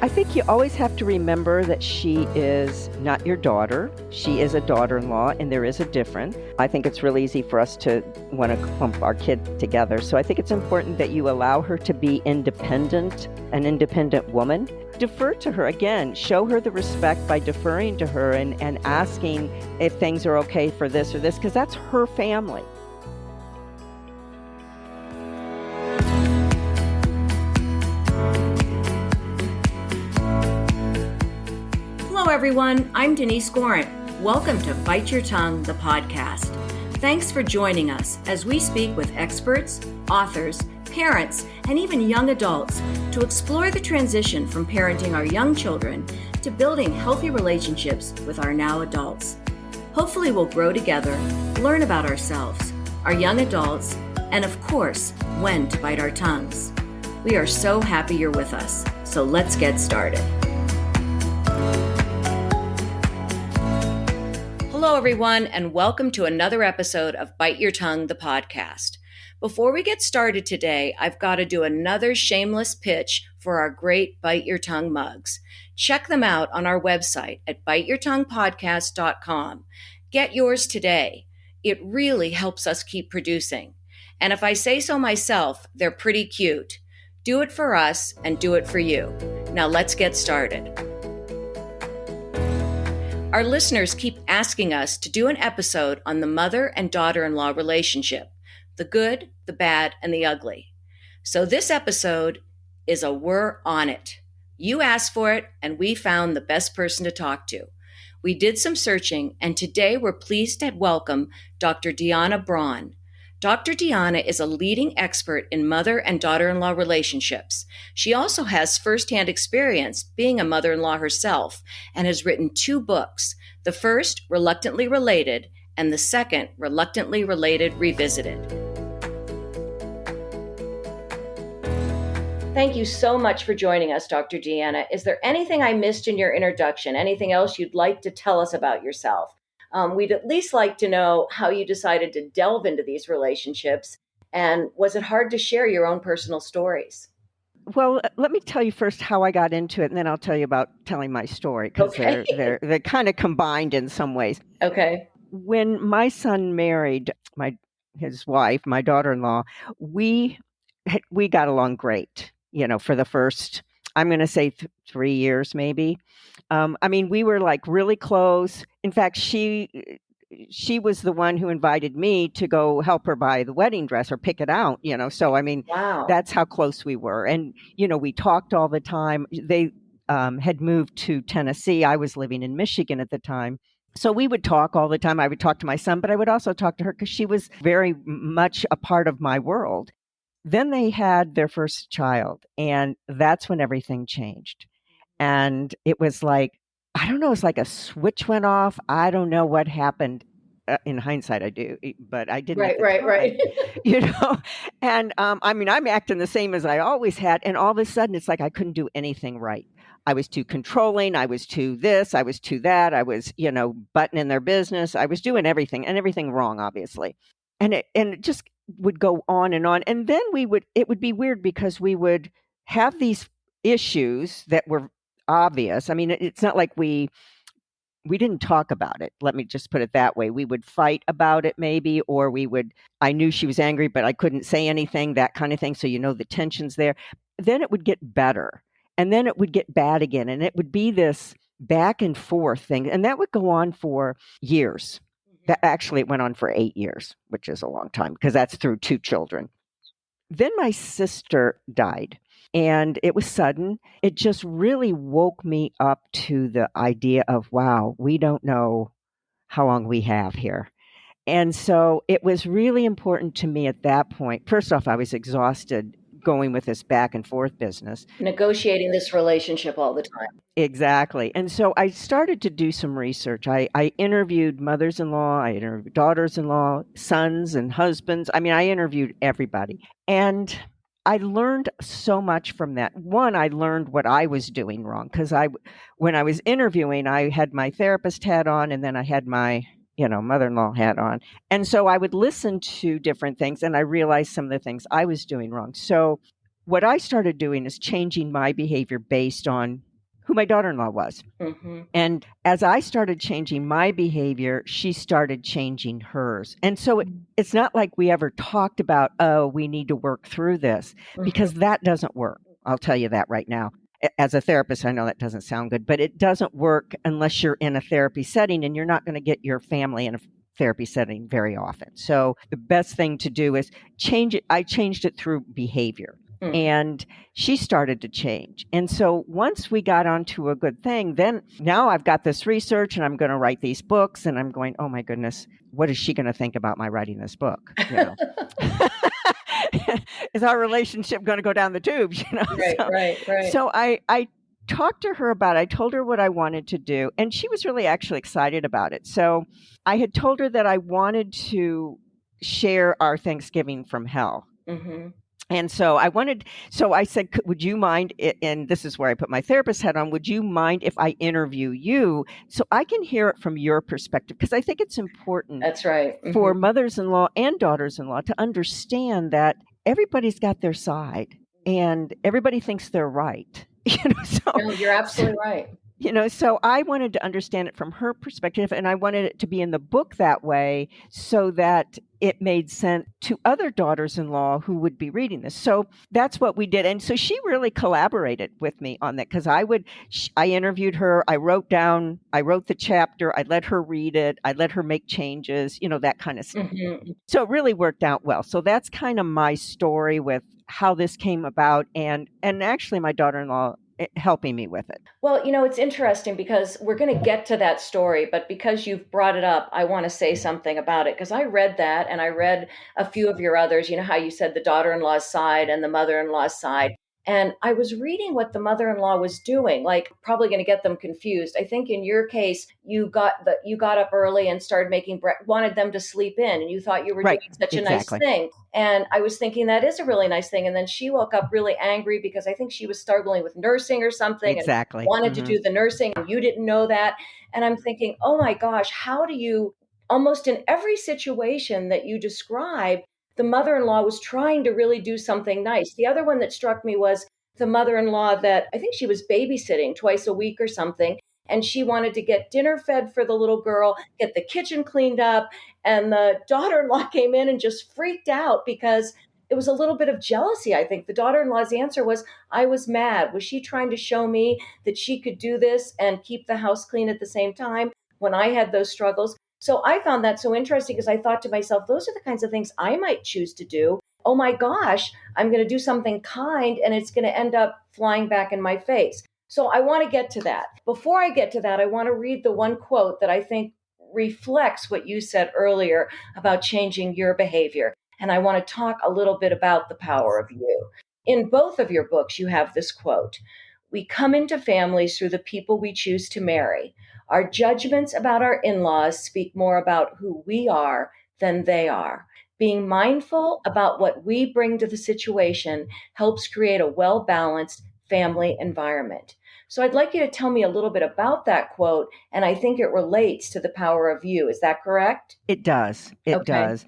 I think you always have to remember that she is not your daughter. She is a daughter-in-law, and there is a difference. I think it's really easy for us to want to clump our kids together. So I think it's important that you allow her to be independent, an independent woman. Defer to her. Again, show her the respect by deferring to her and asking if things are okay for this or this, because that's her family. Hello everyone, I'm Connie Gorant. Welcome to Bite Your Tongue, the podcast. Thanks for joining us as we speak with experts, authors, parents, and even young adults to explore the transition from parenting our young children to building healthy relationships with our now adults. Hopefully we'll grow together, learn about ourselves, our young adults, and of course, when to bite our tongues. We are so happy you're with us, so let's get started. Hello, everyone, and welcome to another episode of Bite Your Tongue, the podcast. Before we get started today, I've got to do another shameless pitch for our great Bite Your Tongue mugs. Check them out on our website at biteyourtonguepodcast.com. Get yours today. It really helps us keep producing. And if I say so myself, they're pretty cute. Do it for us and do it for you. Now let's get started. Our listeners keep asking us to do an episode on the mother and daughter-in-law relationship, the good, the bad, and the ugly. So this episode is a we're on it. You asked for it, and we found the best person to talk to. We did some searching, and today we're pleased to welcome Dr. Deanna Braun. Dr. Deanna is a leading expert in mother and daughter-in-law relationships. She also has firsthand experience being a mother-in-law herself and has written 2 books. The first, Reluctantly Related, and the second, Reluctantly Related Revisited. Thank you so much for joining us, Dr. Deanna. Is there anything I missed in your introduction? Anything else you'd like to tell us about yourself? We'd at least like to know how you decided to delve into these relationships, and was it hard to share your own personal stories? Well, let me tell you first how I got into it, and then I'll tell you about telling my story, because they're kind of combined in some ways. Okay. When my son married his wife, my daughter-in-law, we got along great, for the first, I'm going to say 3 years maybe. We were like really close. In fact, she was the one who invited me to go help her buy the wedding dress or pick it out, So, Wow. That's how close we were. And, we talked all the time. They had moved to Tennessee. I was living in Michigan at the time. So we would talk all the time. I would talk to my son, but I would also talk to her because she was very much a part of my world. Then they had their first child, and that's when everything changed. And it was like, I don't know, it was like a switch went off. I don't know what happened. In hindsight, I do, but I didn't. Right. And I'm acting the same as I always had. And all of a sudden, it's like I couldn't do anything right. I was too controlling. I was too this. I was too that. I was, butting in their business. I was doing everything and everything wrong, obviously. And it just would go on. And then it would be weird because we would have these issues that were obvious. It's not like we didn't talk about it. Let me just put it that way. We would fight about it maybe, or I knew she was angry, but I couldn't say anything, that kind of thing. So, the tension's there. Then it would get better, and then it would get bad again. And it would be this back and forth thing. And that would go on for years. That actually, it went on for 8 years, which is a long time because that's through 2 children. Then my sister died. And it was sudden. It just really woke me up to the idea of, wow, we don't know how long we have here. And so it was really important to me at that point. First off, I was exhausted going with this back and forth business. Negotiating this relationship all the time. Exactly. And so I started to do some research. I interviewed mothers-in-law, I interviewed daughters-in-law, sons and husbands. I interviewed everybody. And I learned so much from that. One, I learned what I was doing wrong because when I was interviewing, I had my therapist hat on, and then I had my, mother-in-law hat on. And so I would listen to different things, and I realized some of the things I was doing wrong. So what I started doing is changing my behavior based on who my daughter-in-law was. Mm-hmm. And as I started changing my behavior, she started changing hers. And so it's not like we ever talked about, oh, we need to work through this, because that doesn't work. I'll tell you that right now. As a therapist, I know that doesn't sound good, but it doesn't work unless you're in a therapy setting, and you're not going to get your family in a therapy setting very often. So the best thing to do is change it. I changed it through behavior. Mm-hmm. And she started to change. And so once we got onto a good thing, then now I've got this research and I'm going to write these books, and I'm going, oh my goodness, what is she going to think about my writing this book? You know, is our relationship going to go down the tubes? You know, Right. So I talked to her about it. I told her what I wanted to do, and she was really actually excited about it. So I had told her that I wanted to share our Thanksgiving from hell. Mm-hmm. And so I said, would you mind, and this is where I put my therapist hat on, would you mind if I interview you so I can hear it from your perspective? Because I think it's important That's right. Mm-hmm. for mothers-in-law and daughters-in-law to understand that everybody's got their side and everybody thinks they're right. No, you're absolutely right. So I wanted to understand it from her perspective, and I wanted it to be in the book that way so that it made sense to other daughters-in-law who would be reading this. So that's what we did. And so she really collaborated with me on that, because I interviewed her, I wrote the chapter, I let her read it, I let her make changes, that kind of stuff. Mm-hmm. So it really worked out well. So that's kind of my story with how this came about, and actually my daughter-in-law helping me with it. Well, it's interesting because we're going to get to that story, but because you've brought it up, I want to say something about it, because I read that and I read a few of your others, how you said the daughter-in-law's side and the mother-in-law's side. And I was reading what the mother-in-law was doing, like probably going to get them confused. I think in your case, you got up early and started wanted them to sleep in, and you thought you were Right, doing such exactly. a nice thing. And I was thinking that is a really nice thing. And then she woke up really angry because I think she was struggling with nursing or something, exactly, and wanted to do the nursing, and you didn't know that. And I'm thinking, oh my gosh, how do you, almost in every situation that you described, the mother-in-law was trying to really do something nice. The other one that struck me was the mother-in-law that I think she was babysitting twice a week or something. And she wanted to get dinner fed for the little girl, get the kitchen cleaned up. And the daughter-in-law came in and just freaked out because it was a little bit of jealousy. I think the daughter-in-law's answer was, I was mad. Was she trying to show me that she could do this and keep the house clean at the same time when I had those struggles? So I found that so interesting, because I thought to myself, those are the kinds of things I might choose to do. Oh my gosh, I'm going to do something kind and it's going to end up flying back in my face. So I want to get to that. Before I get to that, I want to read the one quote that I think reflects what you said earlier about changing your behavior. And I want to talk a little bit about the power of you. In both of your books, you have this quote: "We come into families through the people we choose to marry. Our judgments about our in-laws speak more about who we are than they are. Being mindful about what we bring to the situation helps create a well-balanced family environment." So I'd like you to tell me a little bit about that quote, and I think it relates to the power of you. Is that correct? It does. It does.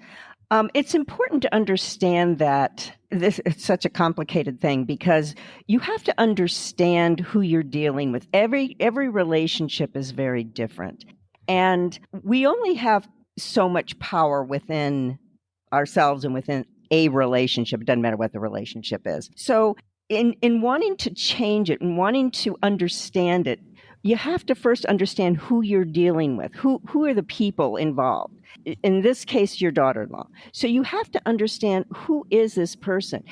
It's important to understand that it's such a complicated thing, because you have to understand who you're dealing with. Every relationship is very different, and we only have so much power within ourselves and within a relationship. It doesn't matter what the relationship is. So in wanting to change it and wanting to understand it, you have to first understand who you're dealing with. Who are the people involved? In this case, your daughter-in-law. So you have to understand, who is this person?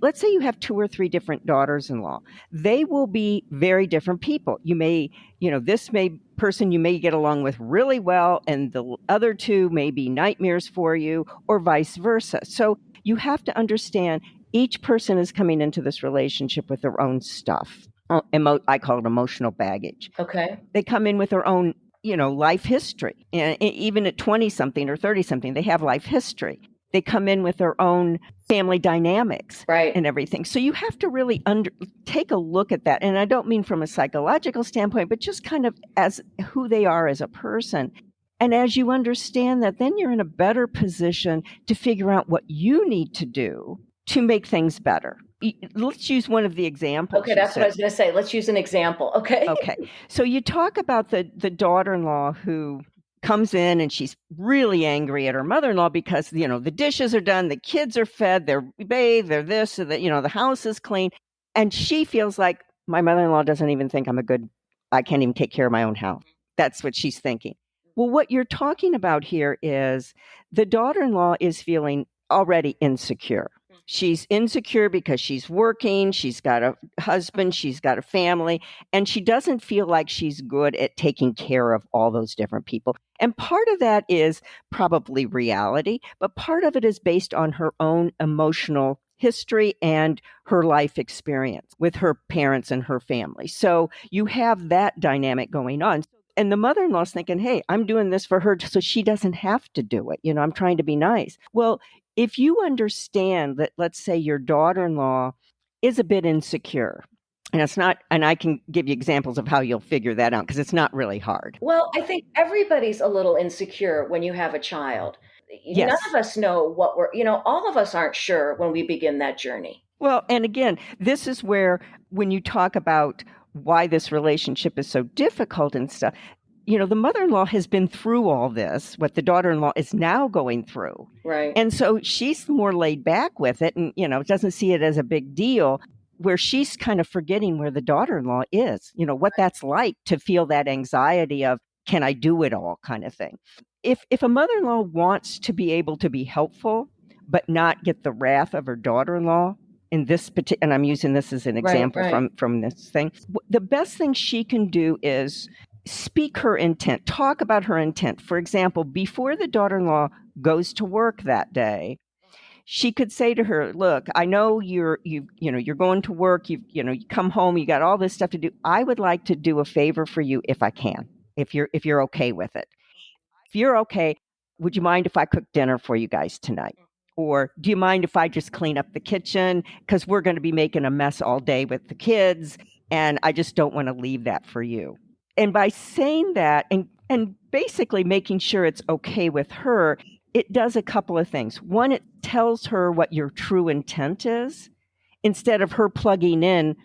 Let's say you have 2 or 3 different daughters-in-law. They will be very different people. You may get along with really well, and the other 2 may be nightmares for you, or vice versa. So you have to understand each person is coming into this relationship with their own stuff. I call it emotional baggage. Okay. They come in with their own, life history. And even at 20-something or 30-something, they have life history. They come in with their own family dynamics, right, and everything. So you have to really take a look at that. And I don't mean from a psychological standpoint, but just kind of as who they are as a person. And as you understand that, then you're in a better position to figure out what you need to do to make things better. let's use one of the examples. Okay, that's what I was going to say. Let's use an example. Okay. Okay. So you talk about the daughter-in-law who comes in and she's really angry at her mother-in-law because, the dishes are done, the kids are fed, they're bathed, they're this, so that, the house is clean. And she feels like my mother-in-law doesn't even think I can't even take care of my own house. That's what she's thinking. Well, what you're talking about here is the daughter-in-law is feeling already insecure. She's insecure because she's working, she's got a husband, she's got a family, and she doesn't feel like she's good at taking care of all those different people. And part of that is probably reality, but part of it is based on her own emotional history and her life experience with her parents and her family. So you have that dynamic going on. And the mother-in-law's thinking, hey, I'm doing this for her so she doesn't have to do it. I'm trying to be nice. Well, if you understand that, let's say your daughter-in-law is a bit insecure, and it's not, and I can give you examples of how you'll figure that out because it's not really hard. Well, I think everybody's a little insecure when you have a child. Yes. None of us know what all of us aren't sure when we begin that journey. Well, and again, this is where when you talk about why this relationship is so difficult and stuff, the mother-in-law has been through all this, what the daughter-in-law is now going through. Right. And so she's more laid back with it and, doesn't see it as a big deal, where she's kind of forgetting where the daughter-in-law is, what that's like to feel that anxiety of, can I do it all kind of thing. If a mother-in-law wants to be able to be helpful, but not get the wrath of her daughter-in-law, in this particular, and I'm using this as an example from this thing, the best thing she can do is speak her intent, talk about her intent. For example, before the daughter-in-law goes to work that day, she could say to her, look, I know you're going to work, you come home, you got all this stuff to do. I would like to do a favor for you if I can, if you're okay with it. If you're okay, would you mind if I cook dinner for you guys tonight? Or do you mind if I just clean up the kitchen? Because we're going to be making a mess all day with the kids, and I just don't want to leave that for you. And by saying that and basically making sure it's okay with her, it does a couple of things. One, it tells her what your true intent is instead of her plugging in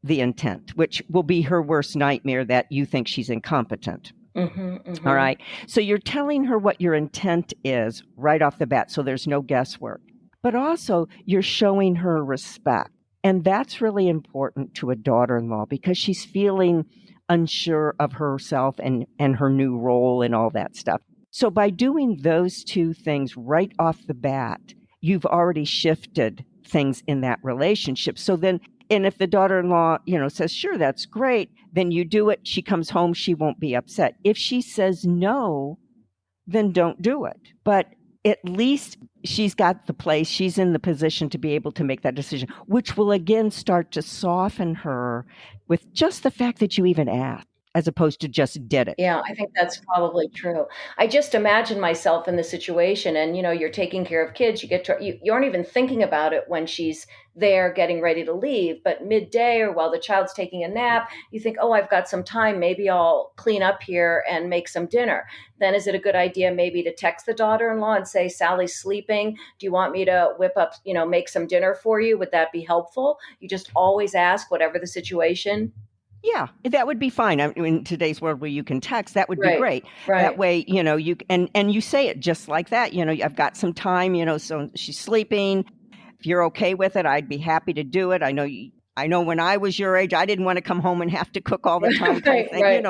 the intent, which will be her worst nightmare, that you think she's incompetent. Mm-hmm, mm-hmm. All right. So you're telling her what your intent is right off the bat, so there's no guesswork. But also you're showing her respect. And that's really important to a daughter-in-law because she's feeling unsure of herself and her new role and all that stuff. So by doing those two things right off the bat, you've already shifted things in that relationship. So then, and if the daughter-in-law, says, sure, that's great, then you do it. She comes home, she won't be upset. If she says no, then don't do it. But at least she's got the place, she's in the position to be able to make that decision, which will again start to soften her with just the fact that you even asked, as opposed to just did it. Yeah, I think that's probably true. I just imagine myself in the situation and, you're taking care of kids. You aren't even thinking about it when she's there getting ready to leave. But midday or while the child's taking a nap, you think, oh, I've got some time. Maybe I'll clean up here and make some dinner. Then is it a good idea maybe to text the daughter-in-law and say, Sally's sleeping. Do you want me to whip up, make some dinner for you? Would that be helpful? You just always ask, whatever the situation. Yeah, that would be fine. I mean, in today's world where you can text, that would be great. Right. That way, you and you say it just like that. I've got some time. So she's sleeping. If you're okay with it, I'd be happy to do it. I know when I was your age, I didn't want to come home and have to cook all the time.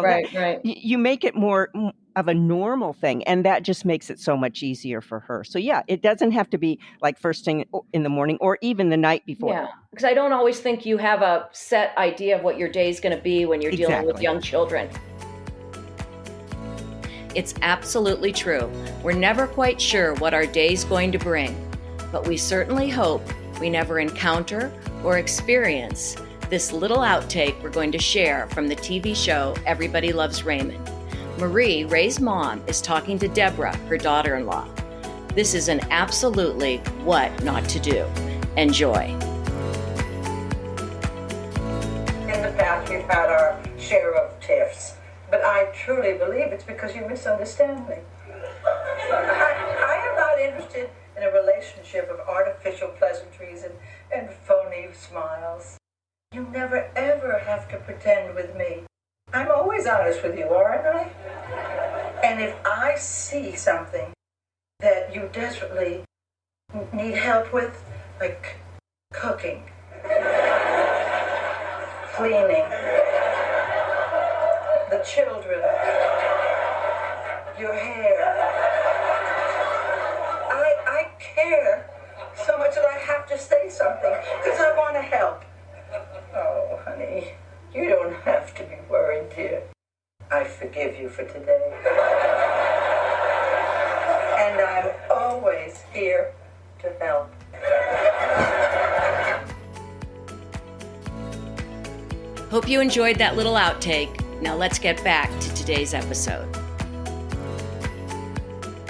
Right. You make it more of a normal thing, and that just makes it so much easier for her. So yeah, it doesn't have to be like first thing in the morning or even the night before. Yeah, because I don't always think you have a set idea of what your day is going to be when you're dealing with young children. It's absolutely true. We're never quite sure what our day's going to bring, but we certainly hope we never encounter or experience this little outtake we're going to share from the TV show Everybody Loves Raymond. Marie, Ray's mom, is talking to Deborah, her daughter-in-law. This is an absolutely what not to do. Enjoy. In the past, we've had our share of tiffs, but I truly believe it's because you misunderstand me. I am not interested in a relationship of artificial pleasantries and and phony smiles. You never ever have to pretend with me. I'm always honest with you, aren't I? And if I see something that you desperately need help with, like cooking, cleaning, the children, your hair, I care so much that I have to say something because I want to help. Oh, honey, you don't have to be worried, dear. I forgive you for today. And I'm always here to help. Hope you enjoyed that little outtake. Now let's get back to today's episode.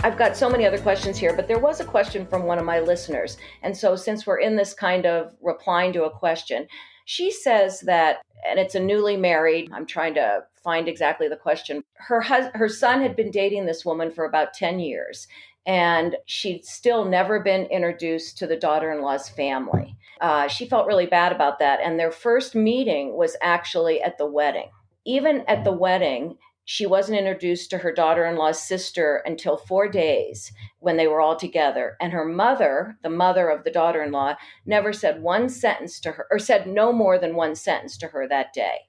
I've got so many other questions here, but there was a question from one of my listeners. And so since we're in this kind of replying to a question, she says that, and it's a newly married, I'm trying to find exactly the question. Her son had been dating this woman for about 10 years, and she'd still never been introduced to the daughter-in-law's family. She felt really bad about that. And their first meeting was actually at the wedding. Even at the wedding, she wasn't introduced to her daughter-in-law's sister until 4 days when they were all together. And her mother, the mother of the daughter-in-law, never said one sentence to her, or said no more than one sentence to her that day.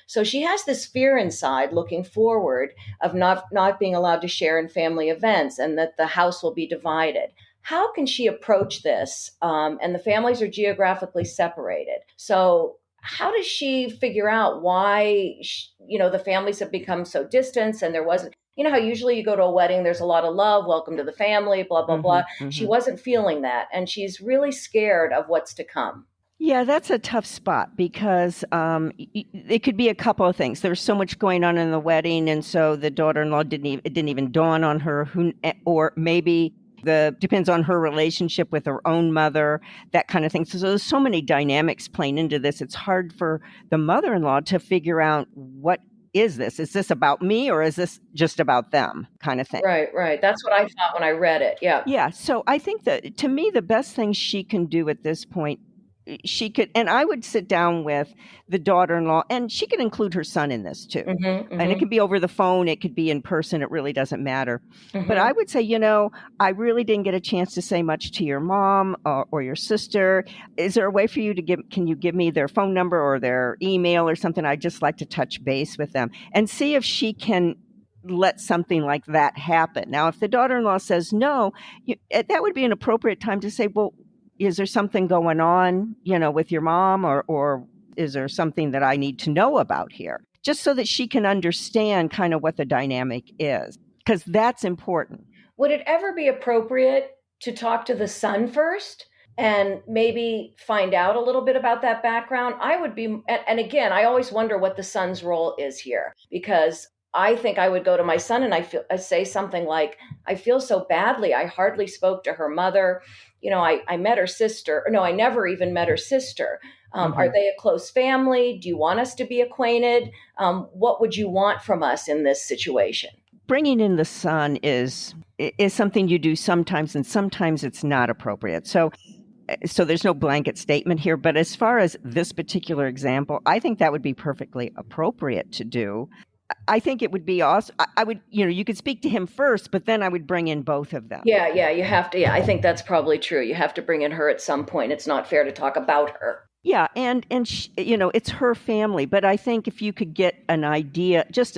So she has this fear inside looking forward of not being allowed to share in family events and that the house will be divided. How can she approach this? And the families are geographically separated. So how does she figure out why, the families have become so distant and there wasn't, how usually you go to a wedding, there's a lot of love, welcome to the family, blah, blah, blah. Mm-hmm. She wasn't feeling that. And she's really scared of what's to come. Yeah, that's a tough spot because it could be a couple of things. There's so much going on in the wedding. And so the daughter-in-law it didn't even dawn on her or maybe depends on her relationship with her own mother, that kind of thing. So there's so many dynamics playing into this. It's hard for the mother-in-law to figure out what is this? Is this about me or is this just about them kind of thing? Right. That's what I thought when I read it. Yeah. Yeah. So I think that to me, the best thing she can do at this point, and I would sit down with the daughter-in-law, and she could include her son in this too. Mm-hmm. And it could be over the phone, it could be in person, it really doesn't matter. Mm-hmm. But I would say, I really didn't get a chance to say much to your mom or your sister. Is there a way for you can you give me their phone number or their email or something? I'd just like to touch base with them and see if she can let something like that happen. Now, if the daughter-in-law says no, that would be an appropriate time to say, well, is there something going on, with your mom or is there something that I need to know about here? Just so that she can understand kind of what the dynamic is, because that's important. Would it ever be appropriate to talk to the son first and maybe find out a little bit about that background? I would be, and again, I always wonder what the son's role is here, because I think I would go to my son and I say something like, I feel so badly. I hardly spoke to her mother. I met her sister. No, I never even met her sister. Are they a close family? Do you want us to be acquainted? What would you want from us in this situation? Bringing in the son is something you do sometimes, and sometimes it's not appropriate. So there's no blanket statement here. But as far as this particular example, I think that would be perfectly appropriate to do. I think it would be awesome. I would, you could speak to him first, but then I would bring in both of them. Yeah, you have to. Yeah, I think that's probably true. You have to bring in her at some point. It's not fair to talk about her. Yeah, and it's her family. But I think if you could get an idea, just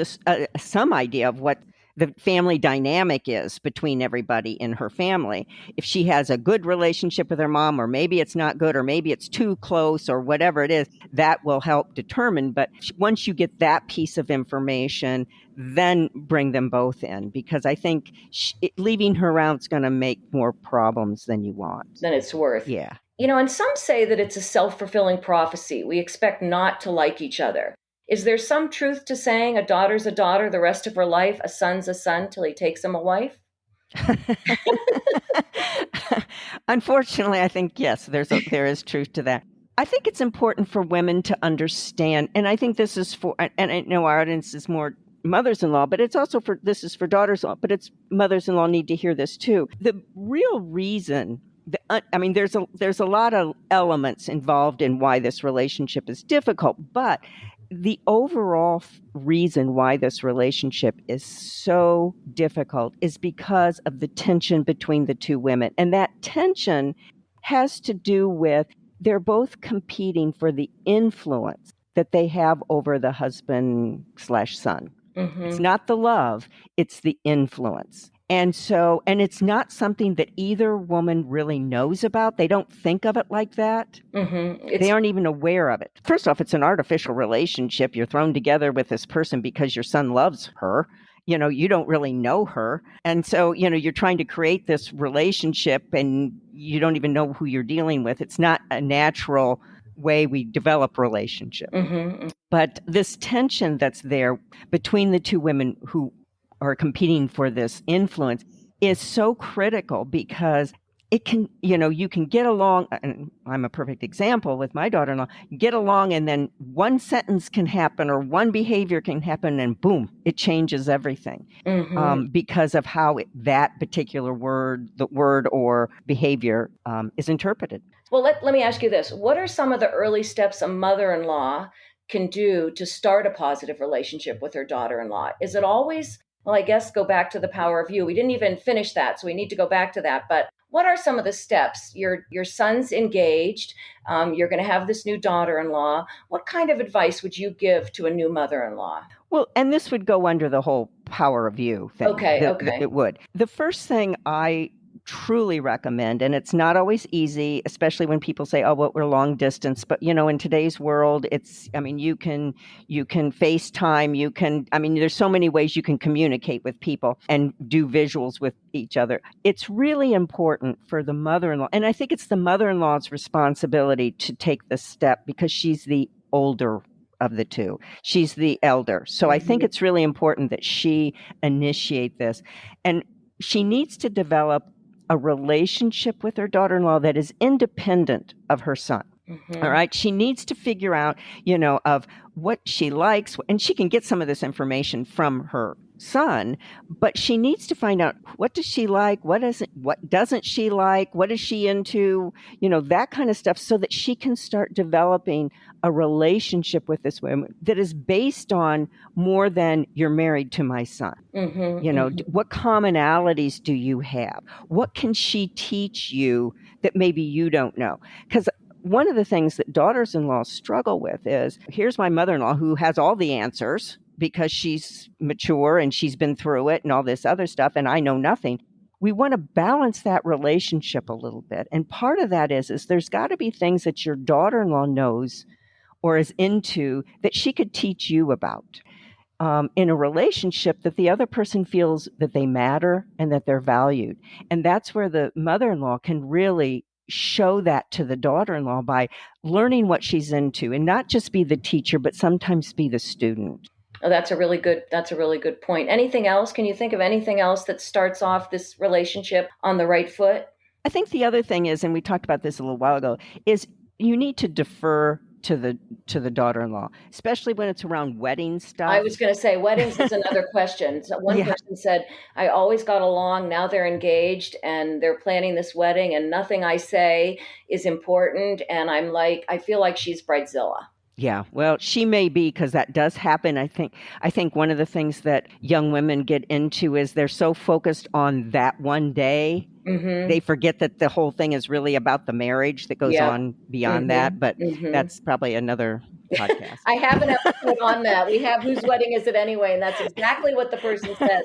some idea of what the family dynamic is between everybody in her family. If she has a good relationship with her mom, or maybe it's not good, or maybe it's too close, or whatever it is, that will help determine. But once you get that piece of information, then bring them both in, because I think leaving her out is going to make more problems than you want. Than it's worth. Yeah. And some say that it's a self-fulfilling prophecy. We expect not to like each other. Is there some truth to saying a daughter's a daughter the rest of her life, a son's a son till he takes him a wife? Unfortunately, I think, yes, there is truth to that. I think it's important for women to understand, and I think this is and I know our audience is more mothers-in-law, but it's also this is for daughters-in-law, but it's mothers-in-law need to hear this too. The real reason there's a lot of elements involved in why this relationship is difficult, but the overall reason why this relationship is so difficult is because of the tension between the two women. And that tension has to do with they're both competing for the influence that they have over the husband slash son. It's not the love, it's the influence. And it's not something that either woman really knows about. They don't think of it like that. They aren't even aware of it. First off, it's an artificial relationship. You're thrown together with this person because your son loves her. You don't really know her. And so, you're trying to create this relationship and you don't even know who you're dealing with. It's not a natural way we develop relationships. But this tension that's there between the two women who are competing for this influence is so critical because it can, you can get along, and I'm a perfect example with my daughter-in-law, get along and then one sentence can happen or one behavior can happen and boom, it changes everything because of how that particular word or behavior is interpreted. Well, let me ask you this. What are some of the early steps a mother-in-law can do to start a positive relationship with her daughter-in-law? Is it always, well, I guess go back to the power of you. We didn't even finish that, so we need to go back to that. But what are some of the steps? Your son's engaged. You're going to have this new daughter-in-law. What kind of advice would you give to a new mother-in-law? Well, and this would go under the whole power of you thing. Okay. It would. The first thing I truly recommend, and it's not always easy, especially when people say, oh, well, we're long distance, but in today's world, you can FaceTime, there's so many ways you can communicate with people and do visuals with each other. It's really important for the mother-in-law, and I think it's the mother-in-law's responsibility to take the step because she's the older of the two. She's the elder. So I think it's really important that she initiate this. And she needs to develop a relationship with her daughter-in-law that is independent of her son. All right. She needs to figure out, of what she likes, and she can get some of this information from her son, but she needs to find out what does she like, what doesn't she like, what is she into, that kind of stuff, so that she can start developing a relationship with this woman that is based on more than you're married to my son. What commonalities do you have? What can she teach you that maybe you don't know? Because one of the things that daughters-in-law struggle with is, here's my mother-in-law who has all the answers because she's mature and she's been through it and all this other stuff, and I know nothing. We want to balance that relationship a little bit. And part of that is there's got to be things that your daughter-in-law knows or is into that she could teach you about. In a relationship, that the other person feels that they matter and that they're valued. And that's where the mother-in-law can really show that to the daughter-in-law by learning what she's into and not just be the teacher, but sometimes be the student. Oh, that's a really good point. Anything else? Can you think of anything else that starts off this relationship on the right foot? I think the other thing is, and we talked about this a little while ago, is you need to defer to the daughter-in-law, especially when it's around wedding stuff. I was going to say weddings is another question. So one person said, I always got along. Now they're engaged and they're planning this wedding and nothing I say is important. And I'm like, I feel like she's bridezilla. Yeah, well, she may be, because that does happen. I think one of the things that young women get into is they're so focused on that one day. They forget that the whole thing is really about the marriage that goes on beyond that. But that's probably another podcast. I have an episode on that. We have Whose Wedding Is It Anyway? And that's exactly what the person says.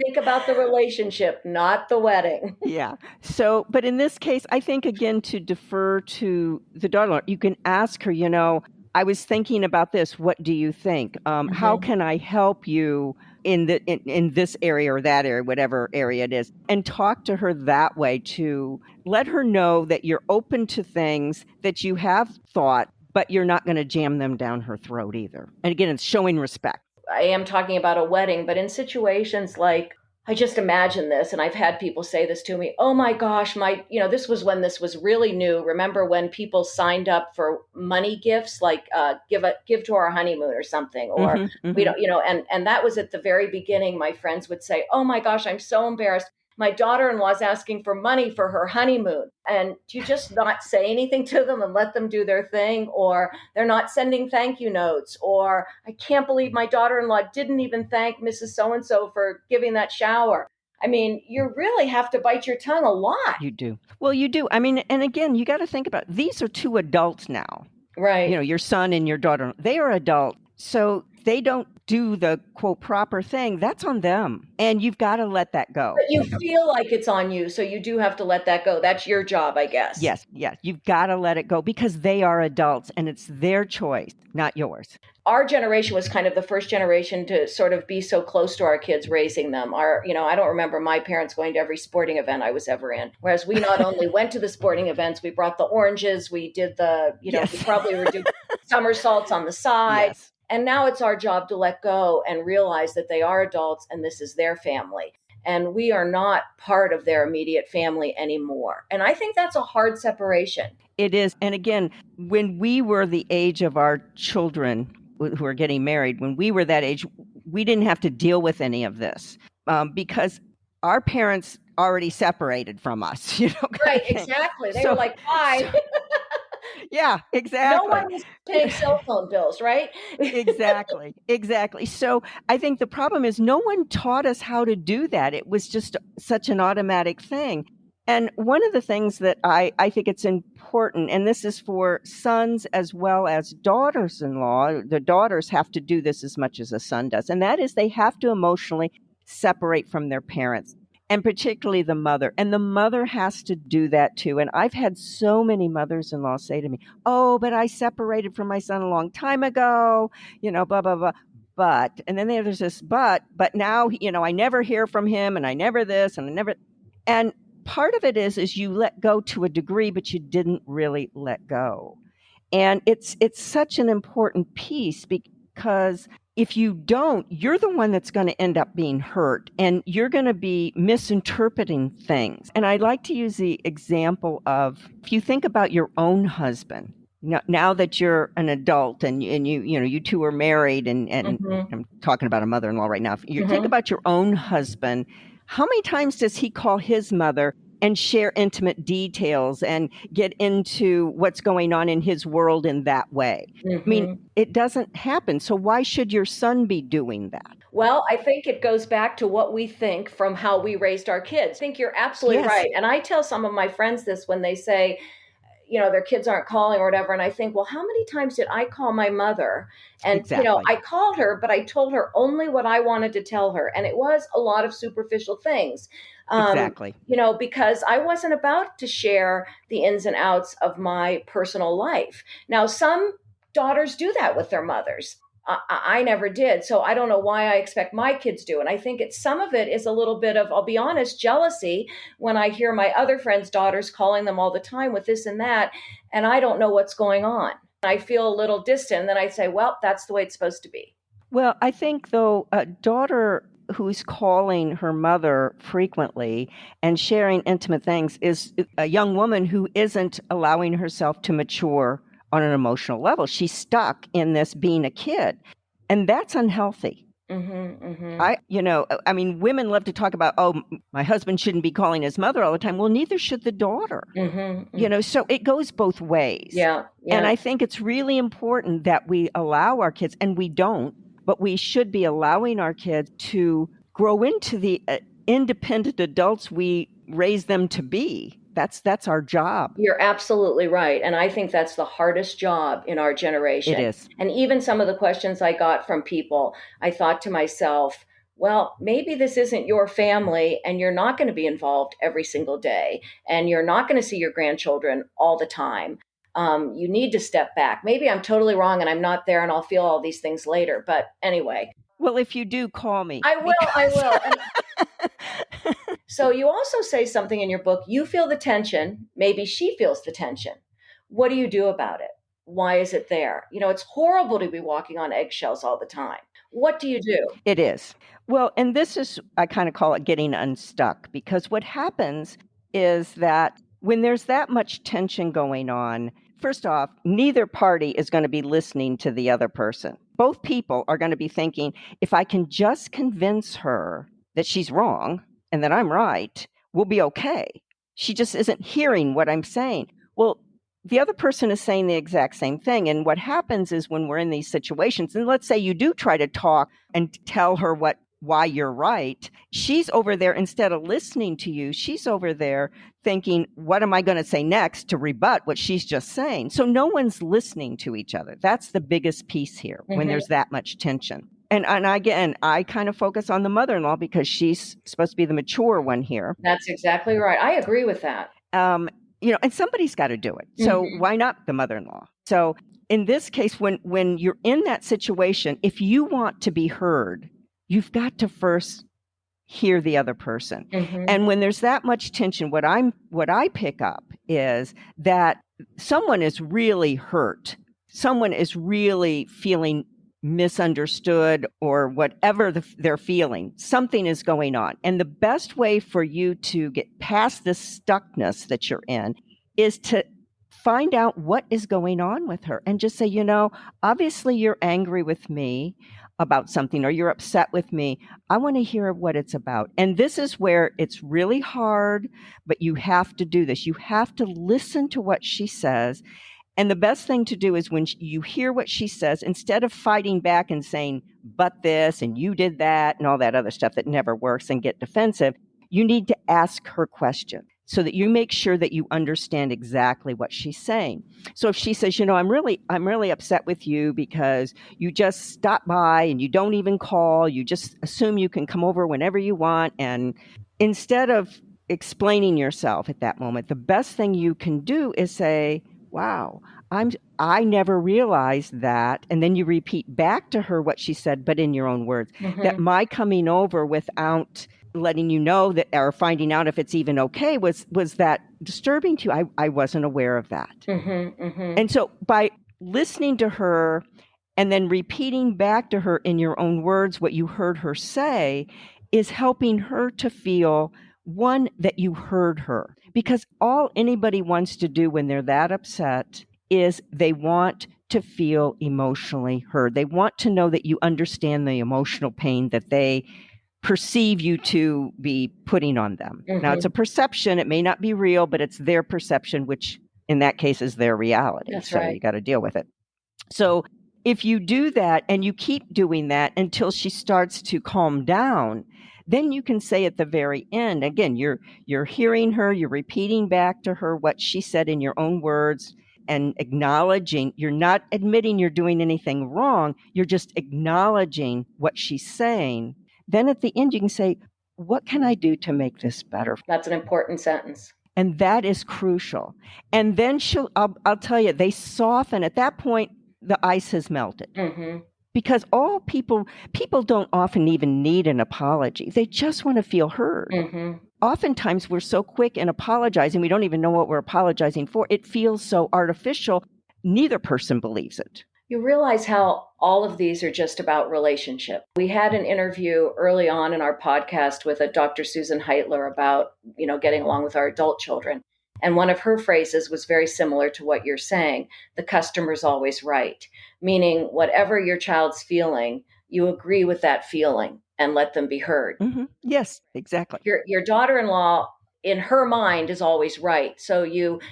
Think about the relationship, not the wedding. Yeah. So, but in this case, I think, again, to defer to the daughter-in-law, you can ask her, I was thinking about this. What do you think? How can I help you in this area or that area, whatever area it is, and talk to her that way to let her know that you're open to things that you have thought, but you're not going to jam them down her throat either. And again, it's showing respect. I am talking about a wedding, but in situations like, I just imagine this, and I've had people say this to me, oh my gosh, this was when this was really new. Remember when people signed up for money gifts, like give to our honeymoon or something, or we don't, and that was at the very beginning. My friends would say, oh my gosh, I'm so embarrassed. My daughter-in-law's asking for money for her honeymoon. And do you just not say anything to them and let them do their thing? Or they're not sending thank you notes. Or I can't believe my daughter-in-law didn't even thank Mrs. So-and-so for giving that shower. I mean, you really have to bite your tongue a lot. You do. Well, you do. I mean, and again, you got to think about it. These are two adults now. Right. You know, your son and your daughter, they are adults. So they don't do the quote proper thing. That's on them. And you've got to let that go. But you feel like it's on you. So you do have to let that go. That's your job, I guess. Yes. You've got to let it go because they are adults and it's their choice, not yours. Our generation was kind of the first generation to sort of be so close to our kids, raising them. I don't remember my parents going to every sporting event I was ever in. Whereas we not only went to the sporting events, we brought the oranges, we did Yes. we probably were doing somersaults on the side. Yes. And now it's our job to let go and realize that they are adults and this is their family. And we are not part of their immediate family anymore. And I think that's a hard separation. It is. And again, when we were the age of our children who are getting married, when we were that age, we didn't have to deal with any of this because our parents already separated from us. Right, exactly. They were like, bye. Yeah, exactly. No one was paying cell phone bills, right? Exactly. So I think the problem is no one taught us how to do that. It was just such an automatic thing. And one of the things that I think it's important, and this is for sons as well as daughters-in-law, the daughters have to do this as much as a son does, and that is they have to emotionally separate from their parents, and particularly the mother. And the mother has to do that too. And I've had so many mothers-in-law say to me, oh, but I separated from my son a long time ago, blah, blah, blah. But, and then there's this but now, I never hear from him and I never this and I never, and part of it is you let go to a degree, but you didn't really let go. And it's such an important piece because if you don't, you're the one that's going to end up being hurt and you're going to be misinterpreting things. And I like to use the example of if you think about your own husband, now that you're an adult and you two are married and Mm-hmm. I'm talking about a mother-in-law right now. If you think about your own husband, how many times does he call his mother and share intimate details and get into what's going on in his world in that way? Mm-hmm. I mean, it doesn't happen. So why should your son be doing that? Well, I think it goes back to what we think from how we raised our kids. I think you're absolutely right. And I tell some of my friends this when they say, their kids aren't calling or whatever. And I think, well, how many times did I call my mother? And, Exactly. I called her, but I told her only what I wanted to tell her. And it was a lot of superficial things. Exactly. Because I wasn't about to share the ins and outs of my personal life. Now, some daughters do that with their mothers. I never did. So I don't know why I expect my kids do. And I think some of it is a little bit of, I'll be honest, jealousy when I hear my other friends' daughters calling them all the time with this and that. And I don't know what's going on. I feel a little distant. And then I say, well, that's the way it's supposed to be. Well, I think, though, a daughter who's calling her mother frequently and sharing intimate things is a young woman who isn't allowing herself to mature on an emotional level. She's stuck in this being a kid, and that's unhealthy. I mean, women love to talk about, oh, my husband shouldn't be calling his mother all the time. Well, neither should the daughter. So it goes both ways. Yeah. And I think it's really important that we allow our kids, and we don't, but we should be allowing our kids to grow into the independent adults we raise them to be. That's our job. You're absolutely right. And I think that's the hardest job in our generation. It is. And even some of the questions I got from people, I thought to myself, well, maybe this isn't your family and you're not going to be involved every single day and you're not going to see your grandchildren all the time. You need to step back. Maybe I'm totally wrong and I'm not there and I'll feel all these things later. But anyway. Well, if you do, call me. I will. So you also say something in your book, you feel the tension, maybe she feels the tension. What do you do about it? Why is it there? It's horrible to be walking on eggshells all the time. What do you do? It is. Well, and this is, I kind of call it getting unstuck, because what happens is that when there's that much tension going on, first off, neither party is going to be listening to the other person. Both people are going to be thinking, if I can just convince her that she's wrong, and that I'm right, we'll be okay. She just isn't hearing what I'm saying. Well, the other person is saying the exact same thing. And what happens is when we're in these situations, and let's say you do try to talk and tell her why you're right, she's over there, instead of listening to you, she's over there thinking, what am I going to say next to rebut what she's just saying? So no one's listening to each other. That's the biggest piece here when there's that much tension. And again, I kind of focus on the mother-in-law because she's supposed to be the mature one here. That's exactly right. I agree with that. And somebody's got to do it. So why not the mother-in-law? So in this case, when you're in that situation, if you want to be heard, you've got to first hear the other person. And when there's that much tension, what I pick up is that someone is really hurt. Someone is really feeling misunderstood, or whatever they're feeling. Something is going on. And the best way for you to get past this stuckness that you're in is to find out what is going on with her and just say, obviously you're angry with me about something, or you're upset with me. I want to hear what it's about. And this is where it's really hard, but you have to do this. You have to listen to what she says. And the best thing to do is when you hear what she says, instead of fighting back and saying, but this, and you did that, and all that other stuff that never works and get defensive, you need to ask her question so that you make sure that you understand exactly what she's saying. So if she says, I'm really upset with you because you just stop by and you don't even call, you just assume you can come over whenever you want. And instead of explaining yourself at that moment, the best thing you can do is say, wow, I never realized that. And then you repeat back to her what she said, but in your own words, that my coming over without letting you know that, or finding out if it's even okay, was that disturbing to you? I wasn't aware of that. And so by listening to her and then repeating back to her in your own words what you heard her say is helping her to feel, one, that you heard her. Because all anybody wants to do when they're that upset is they want to feel emotionally heard. They want to know that you understand the emotional pain that they perceive you to be putting on them. Now, it's a perception. It may not be real, but it's their perception, which in that case is their reality. That's so right. You got to deal with it. So if you do that and you keep doing that until she starts to calm down, then you can say at the very end, again, you're hearing her, you're repeating back to her what she said in your own words and acknowledging, you're not admitting you're doing anything wrong, you're just acknowledging what she's saying. Then at the end, you can say, what can I do to make this better? That's an important sentence. And that is crucial. And then I'll tell you, they soften. At that point, the ice has melted. Because all people don't often even need an apology. They just want to feel heard. Oftentimes we're so quick in apologizing, we don't even know what we're apologizing for. It feels so artificial. Neither person believes it. You realize how all of these are just about relationship. We had an interview early on in our podcast with a Dr. Susan Heitler about, getting along with our adult children. And one of her phrases was very similar to what you're saying. The customer's always right. Meaning whatever your child's feeling, you agree with that feeling and let them be heard. Yes, exactly. Your daughter-in-law, in her mind, is always right. So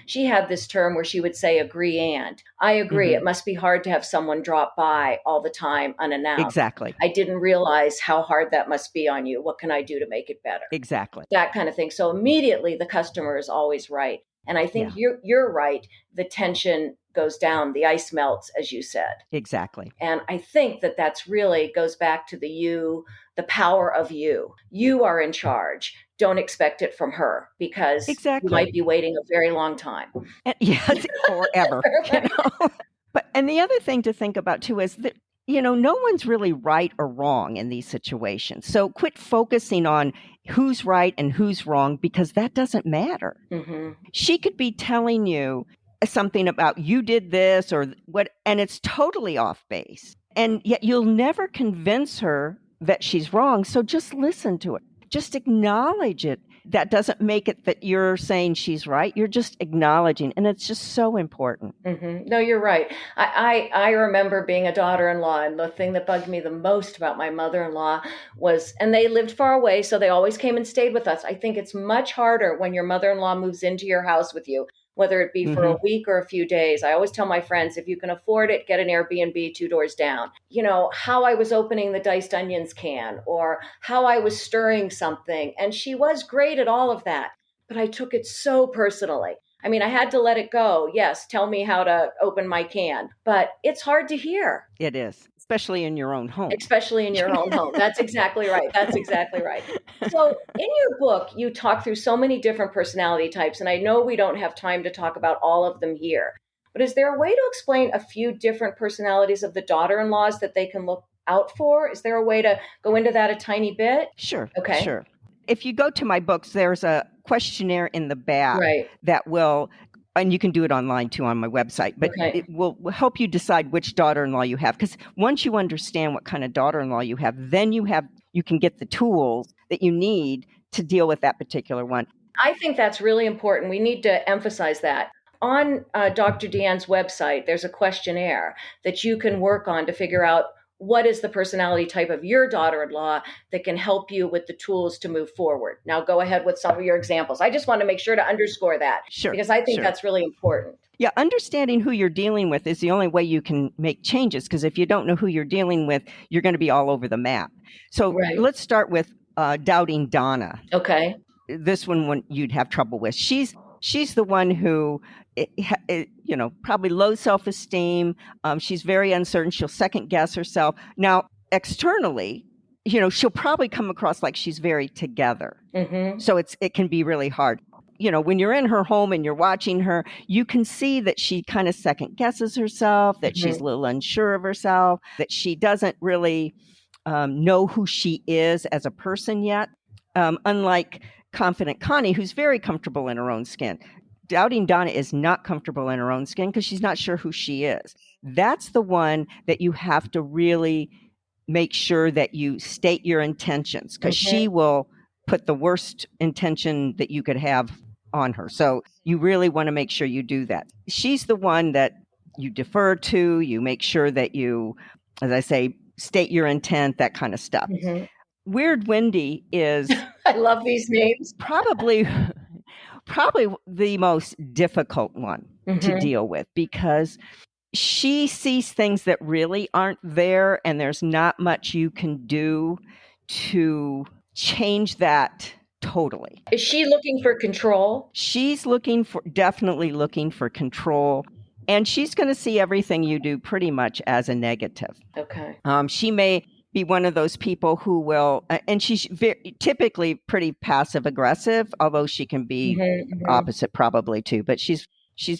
she had this term where she would say, agree and. I agree. It must be hard to have someone drop by all the time unannounced. Exactly. I didn't realize how hard that must be on you. What can I do to make it better? Exactly. That kind of thing. So immediately the customer is always right. And I think you're right. The tension goes down, the ice melts, as you said. Exactly. And I think that's really goes back to the power of you. You are in charge. Don't expect it from her because you might be waiting a very long time. Yes, forever. And the other thing to think about too is that, no one's really right or wrong in these situations. So quit focusing on who's right and who's wrong because that doesn't matter. She could be telling you something about you did this or what, and it's totally off base. And yet you'll never convince her that she's wrong. So just listen to it. Just acknowledge it. that doesn't make it that you're saying she's right. You're just acknowledging, and it's just so important. No, you're right. I remember being a daughter-in-law, and the thing that bugged me the most about my mother-in-law was, and they lived far away, so they always came and stayed with us. I think it's much harder when your mother-in-law moves into your house with you, whether it be for a week or a few days. I always tell my friends, if you can afford it, get an Airbnb 2 doors down. You know, how I was opening the diced onions can, or how I was stirring something. And she was great at all of that, but I took it so personally. I mean, I had to let it go. Yes, tell me how to open my can, but it's hard to hear. It is, especially in your own home. Especially in your own home. That's exactly right. That's exactly right. So in your book, you talk through so many different personality types, and I know we don't have time to talk about all of them here, but is there a way to explain a few different personalities of the daughter-in-laws that they can look out for? Is there a way to go into that a tiny bit? Sure. Okay. Sure. If you go to my books, there's a questionnaire in the back that will, and you can do it online too on my website, but it will help you decide which daughter-in-law you have. Because once you understand what kind of daughter-in-law you have, then you can get the tools that you need to deal with that particular one. I think that's really important. We need to emphasize that. On Dr. Deanne's website, there's a questionnaire that you can work on to figure out what is the personality type of your daughter-in-law that can help you with the tools to move forward. Now, go ahead with some of your examples. I just want to make sure to underscore that, because I think that's really important. Yeah, understanding who you're dealing with is the only way you can make changes, because if you don't know who you're dealing with, you're going to be all over the map. So let's start with doubting Donna. Okay. This one you'd have trouble with. She's the one who, probably low self-esteem. She's very uncertain. She'll second guess herself. Now, externally, she'll probably come across like she's very together. So it can be really hard. When you're in her home and you're watching her, you can see that she kind of second guesses herself, that she's a little unsure of herself, that she doesn't really know who she is as a person yet. Unlike confident Connie, who's very comfortable in her own skin. Doubting Donna is not comfortable in her own skin because she's not sure who she is. That's the one that you have to really make sure that you state your intentions, because she will put the worst intention that you could have on her. So you really want to make sure you do that. She's the one that you defer to. You make sure that you, as I say, state your intent, that kind of stuff. Weird Wendy is I love these names. Probably the most difficult one to deal with, because she sees things that really aren't there, and there's not much you can do to change that totally. Is she looking for control? She's definitely looking for control, and she's going to see everything you do pretty much as a negative. Okay. She may be one of those people who will, and she's typically pretty passive aggressive, although she can be opposite probably too, but she's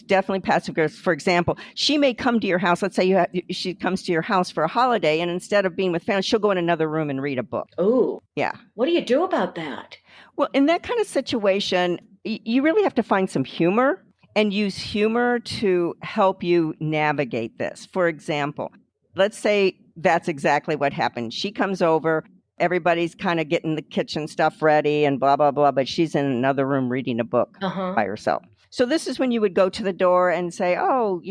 definitely passive aggressive. For example, she may come to your house. Let's say she comes to your house for a holiday, and instead of being with family, she'll go in another room and read a book. Oh, yeah. What do you do about that? Well, in that kind of situation, you really have to find some humor and use humor to help you navigate this. For example, let's say that's exactly what happened. She comes over, everybody's kind of getting the kitchen stuff ready and blah, blah, blah, but she's in another room reading a book by herself. So this is when you would go to the door and say, oh,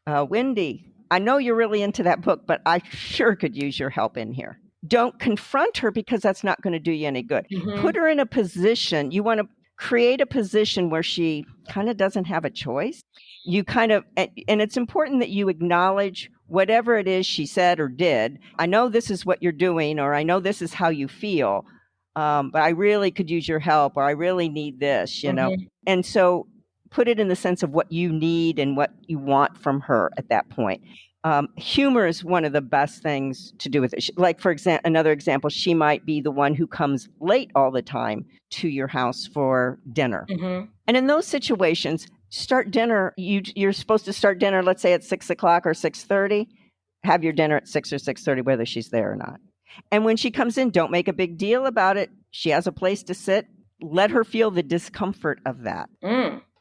Wendy, I know you're really into that book, but I sure could use your help in here. Don't confront her, because that's not going to do you any good. Put her in a position. You want to create a position where she kind of doesn't have a choice. And it's important that you acknowledge whatever it is she said or did. I know this is what you're doing, or I know this is how you feel, but I really could use your help, or I really need this, And so put it in the sense of what you need and what you want from her at that point. Humor is one of the best things to do with it. Like, for example, another example, she might be the one who comes late all the time to your house for dinner. And in those situations, start dinner. You're supposed to start dinner, let's say at 6:00 or 6:30. Have your dinner at 6 or 6:30, whether she's there or not. And when she comes in, don't make a big deal about it. She has a place to sit. Let her feel the discomfort of that.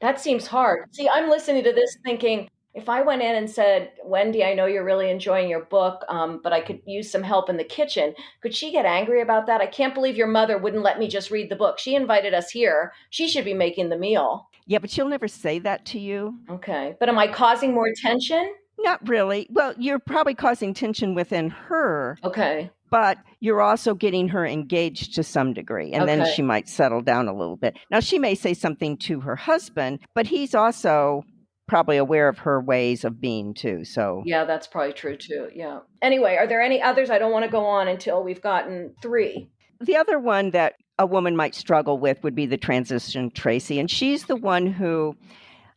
That seems hard. See, I'm listening to this thinking, If I went in and said, Wendy, I know you're really enjoying your book, but I could use some help in the kitchen, could she get angry about that? I can't believe your mother wouldn't let me just read the book. She invited us here. She should be making the meal. Yeah, but she'll never say that to you. Okay. But am I causing more tension? Not really. Well, you're probably causing tension within her. Okay. But you're also getting her engaged to some degree, and then Okay. she might settle down a little bit. Now, she may say something to her husband, but he's also probably aware of her ways of being too. So, Yeah, that's probably true too. Yeah. Anyway, are there any others? I don't want to go on until we've gotten 3. the other one that a woman might struggle with would be the transition Tracy, and she's the one who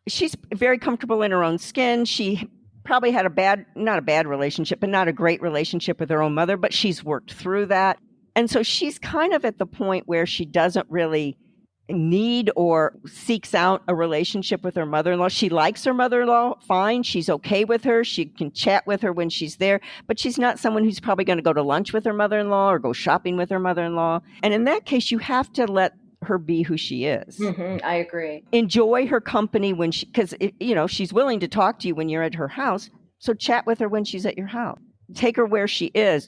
she's very comfortable in her own skin. She probably had not a bad relationship, but not a great relationship with her own mother, but she's worked through that. And so she's kind of at the point where she doesn't really need or seeks out a relationship with her mother-in-law. She likes her mother-in-law fine. She's okay with her. She can chat with her when she's there, but she's not someone who's probably going to go to lunch with her mother-in-law or go shopping with her mother-in-law. And in that case, you have to let her be who she is. Mm-hmm, I agree. Enjoy her company when because she's willing to talk to you when you're at her house. So chat with her when she's at your house. Take her where she is.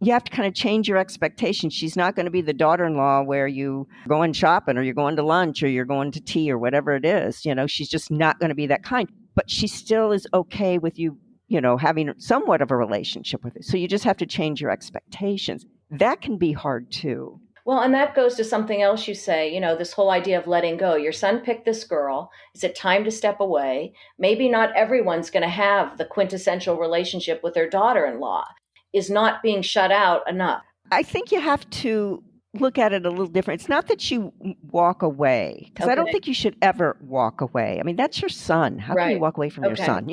You have to kind of change your expectations. She's not going to be the daughter-in-law where you going shopping or you're going to lunch or you're going to tea or whatever it is. She's just not going to be that kind. But she still is okay with you, having somewhat of a relationship with her. So you just have to change your expectations. That can be hard too. Well, and that goes to something else you say, this whole idea of letting go. Your son picked this girl. Is it time to step away? Maybe not everyone's going to have the quintessential relationship with their daughter-in-law. Is not being shut out enough? I think you have to look at it a little different. It's not that you walk away, because I don't think you should ever walk away. I mean, that's your son. How can you walk away from your son?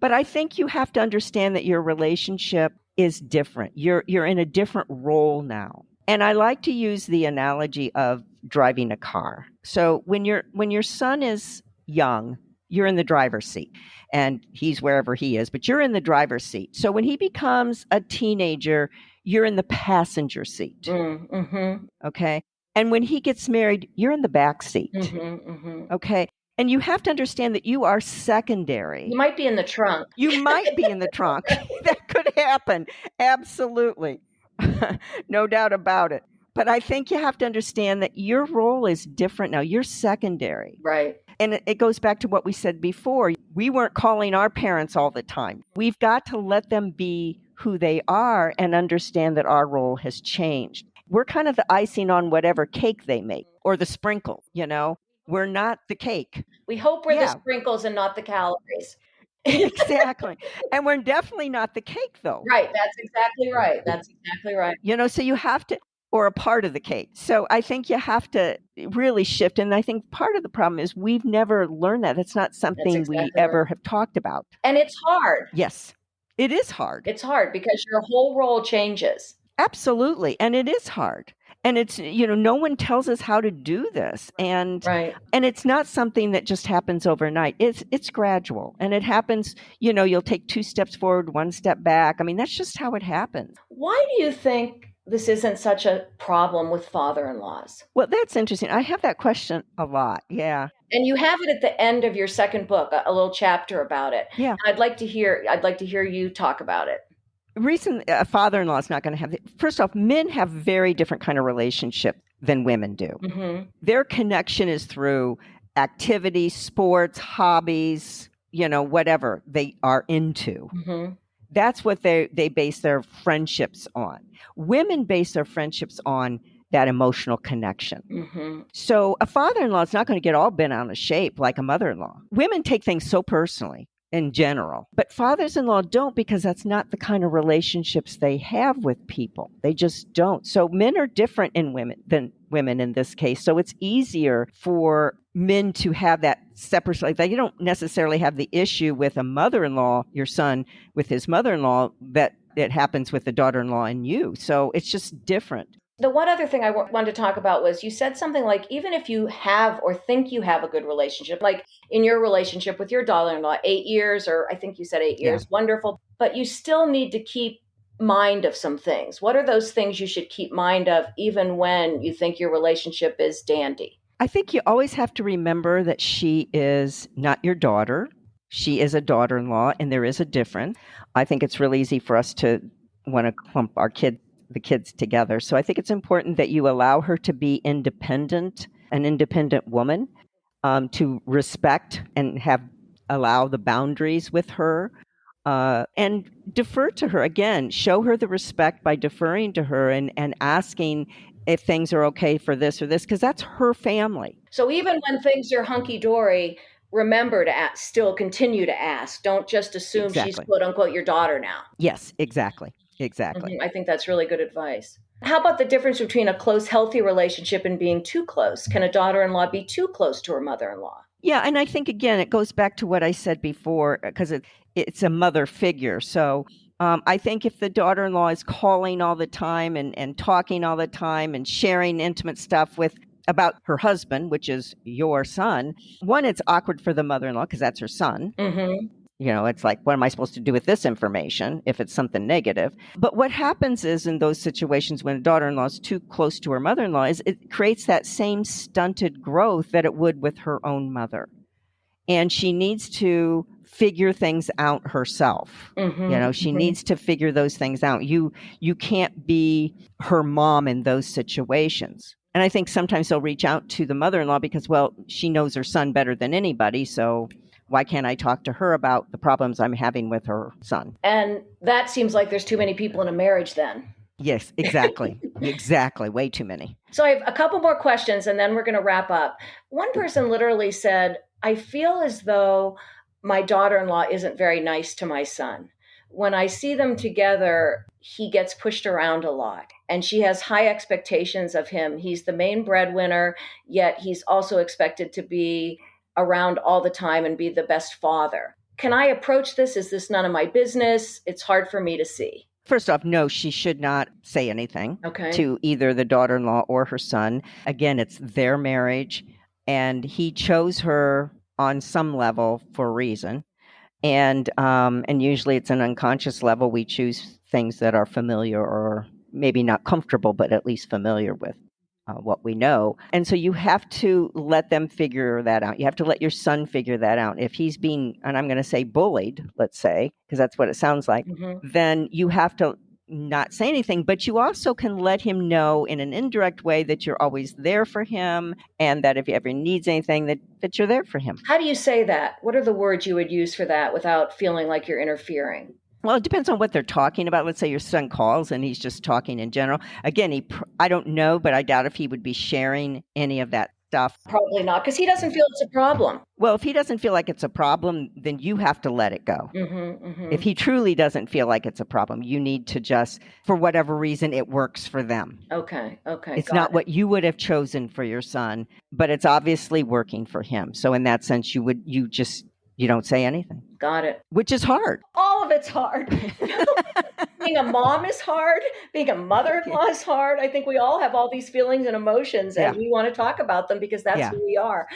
But I think you have to understand that your relationship is different. You're in a different role now. And I like to use the analogy of driving a car. So when your son is young, you're in the driver's seat and he's wherever he is, but you're in the driver's seat. So when he becomes a teenager, you're in the passenger seat. Mm-hmm. Okay. And when he gets married, you're in the back seat. Mm-hmm, mm-hmm. Okay. And you have to understand that you are secondary. You might be in the trunk. You might be in the trunk. That could happen. Absolutely. No doubt about it. But I think you have to understand that your role is different now. You're secondary. Right. And it goes back to what we said before. We weren't calling our parents all the time. We've got to let them be who they are and understand that our role has changed. We're kind of the icing on whatever cake they make or the sprinkle, We're not the cake. We hope we're the sprinkles and not the calories. Exactly. And we're definitely not the cake, though. Right. That's exactly right. So you have to, or a part of the cake. So I think you have to really shift. And I think part of the problem is we've never learned that. That's not something we ever have talked about. And it's hard. Yes, it is hard. It's hard because your whole role changes. Absolutely. And it is hard. And it's, no one tells us how to do this. And it's not something that just happens overnight. It's gradual. And it happens, you'll take 2 steps forward, 1 step back. I mean, that's just how it happens. Why do you think this isn't such a problem with father-in-laws? Well, that's interesting. I have that question a lot. Yeah. And you have it at the end of your second book, a little chapter about it. Yeah. I'd like to hear you talk about it. Reason a father-in-law is not going to have first off, men have very different kind of relationship than women do. Mm-hmm. Their connection is through activities, sports, hobbies, whatever they are into. Mm-hmm. That's what they base their friendships on. Women base their friendships on that emotional connection. Mm-hmm. So a father-in-law is not going to get all bent out of shape like a mother-in-law. Women take things so personally in general, but fathers-in-law don't, because that's not the kind of relationships they have with people. They just don't. So men are different than women in this case. So it's easier for men to have that separate, like they don't necessarily have the issue with a mother-in-law, your son with his mother-in-law, that it happens with the daughter-in-law and you. So it's just different. The one other thing I wanted to talk about was you said something like, even if you have or think you have a good relationship, like in your relationship with your daughter-in-law, 8 years, or I think you said 8 years, wonderful, but you still need to keep mind of some things. What are those things you should keep mind of even when you think your relationship is dandy? I think you always have to remember that she is not your daughter. She is a daughter-in-law, and there is a difference. I think it's real easy for us to want to clump the kids together. So I think it's important that you allow her to be independent, an independent woman, to respect and allow the boundaries with her, and defer to her. Again, show her the respect by deferring to her and asking if things are okay for this or this, because that's her family. So even when things are hunky-dory, remember to still continue to ask. Don't just assume she's Exactly. quote unquote your daughter now. Yes, exactly. Exactly. I think that's really good advice. How about the difference between a close, healthy relationship and being too close? Can a daughter-in-law be too close to her mother-in-law? Yeah, and I think again it goes back to what I said before, because it's a mother figure. So I think if the daughter-in-law is calling all the time and talking all the time and sharing intimate stuff about her husband, which is your son, one, it's awkward for the mother-in-law because that's her son. Mm-hmm. It's like, what am I supposed to do with this information if it's something negative? But what happens is in those situations when a daughter-in-law is too close to her mother-in-law is it creates that same stunted growth that it would with her own mother. And she needs to figure things out herself. Mm-hmm. She needs to figure those things out. You can't be her mom in those situations. And I think sometimes they'll reach out to the mother-in-law because, well, she knows her son better than anybody, so why can't I talk to her about the problems I'm having with her son? And that seems like there's too many people in a marriage then. Yes, exactly. Exactly. Way too many. So I have a couple more questions and then we're going to wrap up. One person literally said, I feel as though my daughter-in-law isn't very nice to my son. When I see them together, he gets pushed around a lot and she has high expectations of him. He's the main breadwinner, yet he's also expected to be around all the time and be the best father. Can I approach this? Is this none of my business? It's hard for me to see. First off, no, she should not say anything Okay. to either the daughter-in-law or her son. Again, it's their marriage, and he chose her on some level for a reason. And usually it's an unconscious level. We choose things that are familiar or maybe not comfortable, but at least familiar with what we know. And so you have to let them figure that out. You have to let your son figure that out. If he's being, and I'm going to say bullied, let's say, because that's what it sounds like, then you have to not say anything, but you also can let him know in an indirect way that you're always there for him and that if he ever needs anything, that you're there for him. How do you say that? What are the words you would use for that without feeling like you're interfering? Well, it depends on what they're talking about. Let's say your son calls and he's just talking in general. Again, I don't know, but I doubt if he would be sharing any of that stuff. Probably not, because he doesn't feel it's a problem. Well, if he doesn't feel like it's a problem, then you have to let it go. If he truly doesn't feel like it's a problem, you need to just, for whatever reason, it works for them. Okay. It's not what you would have chosen for your son, but it's obviously working for him. So in that sense, you don't say anything. Got it. Which is hard. All of it's hard. Being a mom is hard. Being a mother-in-law is hard. I think we all have all these feelings and emotions and we want to talk about them because that's who we are.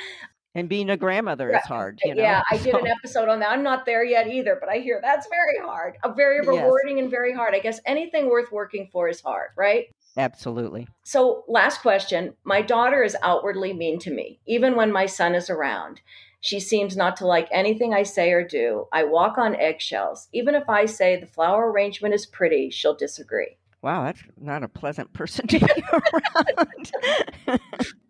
And being a grandmother is hard. Yeah, I did an episode on that. I'm not there yet either, but I hear that's very hard. Very rewarding and very hard. I guess anything worth working for is hard, right? Absolutely. So last question. My daughter is outwardly mean to me, even when my son is around. She seems not to like anything I say or do. I walk on eggshells. Even if I say the flower arrangement is pretty, she'll disagree. Wow, that's not a pleasant person to be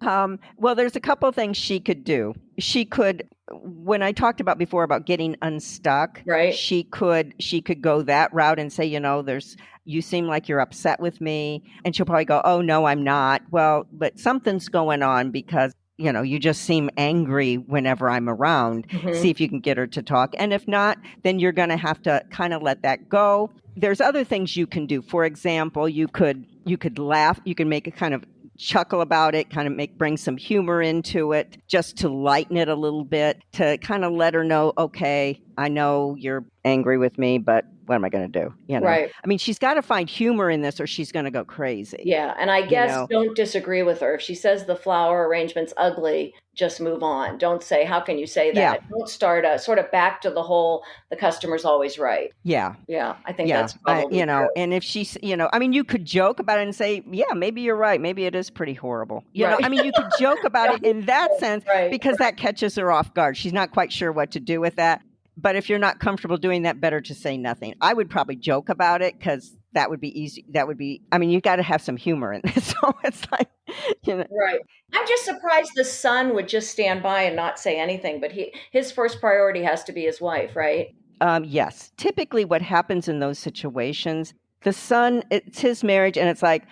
around. Well, there's a couple things she could do. She could, when I talked about before about getting unstuck, right? She could go that route and say, you seem like you're upset with me. And she'll probably go, oh, no, I'm not. Well, but something's going on because you just seem angry whenever I'm around. See if you can get her to talk. And if not, then you're going to have to kind of let that go. There's other things you can do. For example, you could laugh. You can make a kind of chuckle about it, kind of bring some humor into it, just to lighten it a little bit, to kind of let her know, okay, I know you're angry with me, but what am I going to do? Right. I mean, she's got to find humor in this or she's going to go crazy. Yeah. And I You guess know? don't disagree with her. If she says the flower arrangement's ugly, just move on. Don't say, how can you say Yeah. that? Don't start a sort of back to the whole, the customer's always right. Yeah. Yeah. I think Yeah. that's probably true. And if she's, I mean, you could joke about it and say, yeah, maybe you're right. Maybe it is pretty horrible. Right. I mean, you could joke about it in that sense Right. because that catches her off guard. She's not quite sure what to do with that. But if you're not comfortable doing that, better to say nothing. I would probably joke about it because that would be easy. I mean, you got to have some humor in this. So it's like, Right. I'm just surprised the son would just stand by and not say anything, but his first priority has to be his wife, right? Yes. Typically what happens in those situations, the son, it's his marriage and it's like,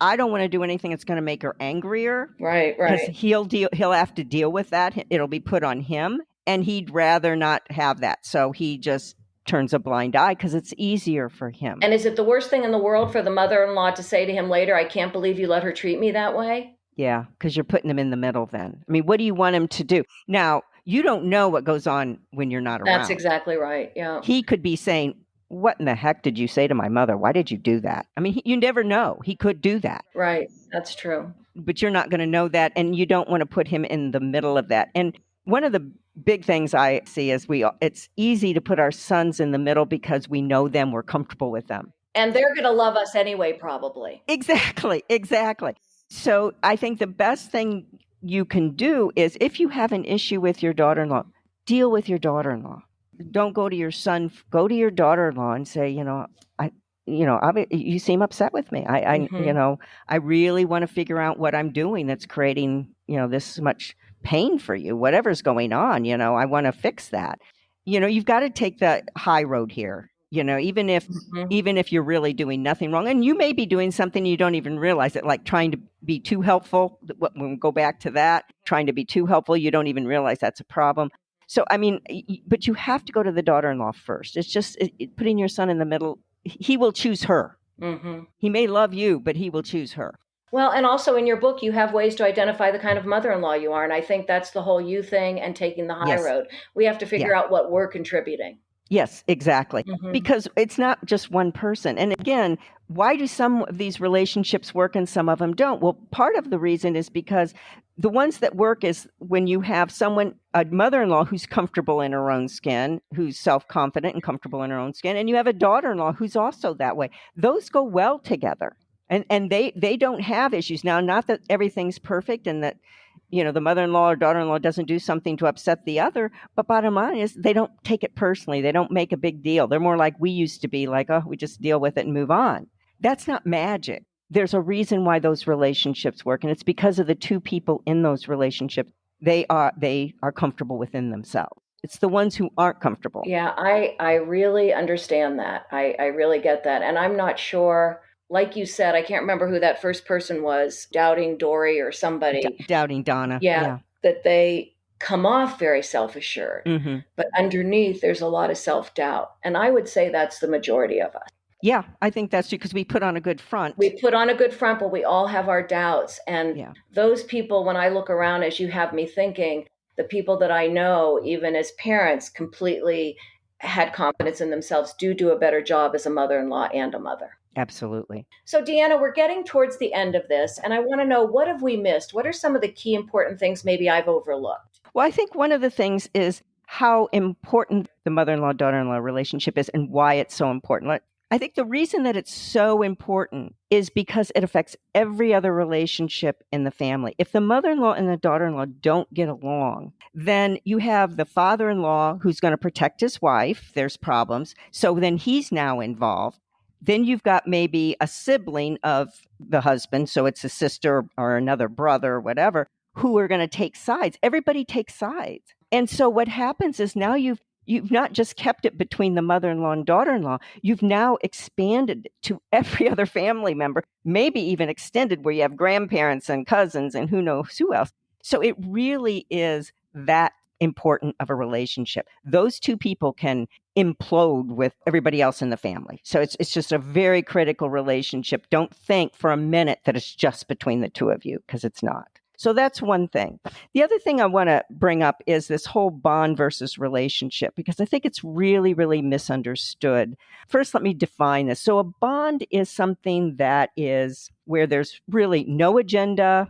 I don't want to do anything that's going to make her angrier. Right. Because he'll have to deal with that. It'll be put on him. And he'd rather not have that. So he just turns a blind eye because it's easier for him. And is it the worst thing in the world for the mother-in-law to say to him later, I can't believe you let her treat me that way? Yeah, because you're putting him in the middle then. I mean, what do you want him to do? Now, you don't know what goes on when you're not around. That's exactly right. Yeah. He could be saying, what in the heck did you say to my mother? Why did you do that? I mean, you never know. He could do that. Right. That's true. But you're not going to know that. And you don't want to put him in the middle of that. And one of the big things I see is it's easy to put our sons in the middle because we know them, we're comfortable with them. And they're going to love us anyway, probably. Exactly. So I think the best thing you can do is if you have an issue with your daughter-in-law, deal with your daughter-in-law. Don't go to your son, go to your daughter-in-law and say, you seem upset with me. I really want to figure out what I'm doing that's creating, this much pain for you, whatever's going on, I want to fix that. You've got to take the high road here, even if you're really doing nothing wrong. And you may be doing something you don't even realize it, like trying to be too helpful. When we go back to that, trying to be too helpful, you don't even realize that's a problem. So, I mean, but you have to go to the daughter-in-law first. It's just putting your son in the middle. He will choose her. Mm-hmm. He may love you, but he will choose her. Well, and also in your book, you have ways to identify the kind of mother-in-law you are. And I think that's the whole you thing and taking the high road. We have to figure out what we're contributing. Yes, exactly. Mm-hmm. Because it's not just one person. And again, why do some of these relationships work and some of them don't? Well, part of the reason is because the ones that work is when you have a mother-in-law who's comfortable in her own skin, who's self-confident and comfortable in her own skin, and you have a daughter-in-law who's also that way. Those go well together. And they don't have issues. Now, not that everything's perfect and that, the mother-in-law or daughter-in-law doesn't do something to upset the other, but bottom line is they don't take it personally. They don't make a big deal. They're more like we used to be, like, oh, we just deal with it and move on. That's not magic. There's a reason why those relationships work, and it's because of the two people in those relationships. They are comfortable within themselves. It's the ones who aren't comfortable. Yeah, I really understand that. I really get that. And I'm not sure, like you said, I can't remember who that first person was, doubting Dory or somebody. Doubting Donna. Yeah, that they come off very self-assured. Mm-hmm. But underneath, there's a lot of self-doubt. And I would say that's the majority of us. Yeah, I think that's true because we put on a good front. We put on a good front, but we all have our doubts. And those people, when I look around, as you have me thinking, the people that I know, even as parents, completely had confidence in themselves, do a better job as a mother-in-law and a mother. Absolutely. So, Deanna, we're getting towards the end of this, and I want to know, what have we missed? What are some of the key important things maybe I've overlooked? Well, I think one of the things is how important the mother-in-law, daughter-in-law relationship is and why it's so important. I think the reason that it's so important is because it affects every other relationship in the family. If the mother-in-law and the daughter-in-law don't get along, then you have the father-in-law who's going to protect his wife. There's problems. So then he's now involved. Then you've got maybe a sibling of the husband, so it's a sister or another brother or whatever, who are going to take sides. Everybody takes sides. And so what happens is now you've not just kept it between the mother-in-law and daughter-in-law, you've now expanded to every other family member, maybe even extended where you have grandparents and cousins and who knows who else. So it really is that important of a relationship. Those two people can implode with everybody else in the family. So it's just a very critical relationship. Don't think for a minute that it's just between the two of you, because it's not. So that's one thing. The other thing I want to bring up is this whole bond versus relationship, because I think it's really, really misunderstood. First, let me define this. So a bond is something that is where there's really no agenda,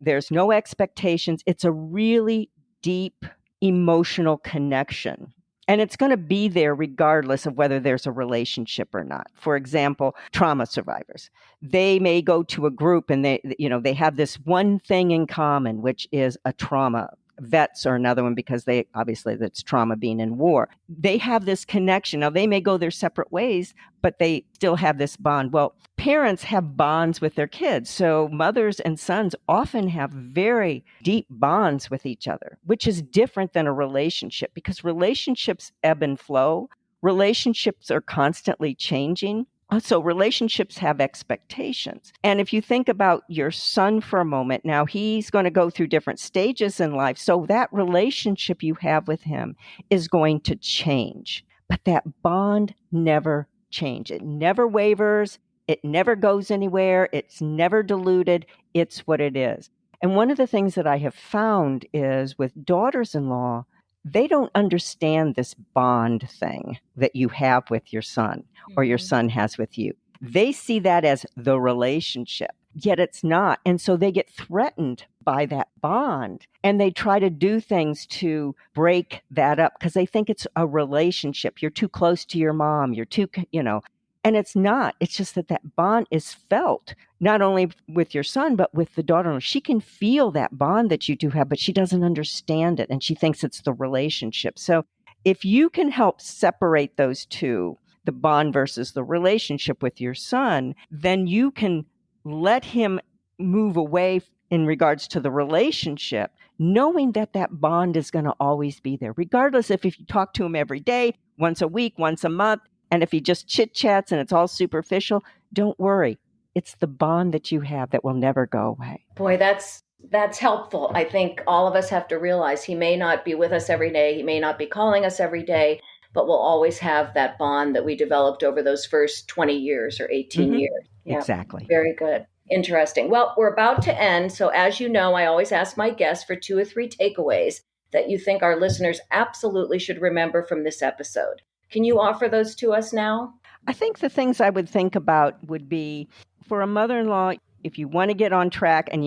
there's no expectations. It's a really deep emotional connection. And it's going to be there regardless of whether there's a relationship or not. For example, trauma survivors. They may go to a group and they have this one thing in common, which is a trauma. Vets are another one because that's trauma being in war. They have this connection. Now, they may go their separate ways, but they still have this bond. Well, parents have bonds with their kids. So mothers and sons often have very deep bonds with each other, which is different than a relationship, because relationships ebb and flow. Relationships are constantly changing. So relationships have expectations. And if you think about your son for a moment, now he's going to go through different stages in life. So that relationship you have with him is going to change. But that bond never changes. It never wavers. It never goes anywhere. It's never diluted. It's what it is. And one of the things that I have found is with daughters-in-law, they don't understand this bond thing that you have with your son or your son has with you. They see that as the relationship, yet it's not. And so they get threatened by that bond and they try to do things to break that up because they think it's a relationship. You're too close to your mom. You're too, and it's not. It's just that bond is felt not only with your son, but with the daughter. She can feel that bond that you two have, but she doesn't understand it. And she thinks it's the relationship. So if you can help separate those two, the bond versus the relationship with your son, then you can let him move away in regards to the relationship, knowing that bond is going to always be there, regardless if you talk to him every day, once a week, once a month. And if he just chit-chats and it's all superficial, don't worry. It's the bond that you have that will never go away. Boy, that's helpful. I think all of us have to realize he may not be with us every day. He may not be calling us every day, but we'll always have that bond that we developed over those first 20 years or 18 years. Yeah, exactly. Very good. Interesting. Well, we're about to end. So as you know, I always ask my guests for 2 or 3 takeaways that you think our listeners absolutely should remember from this episode. Can you offer those to us now? I think the things I would think about would be for a mother-in-law, if you want to get on track and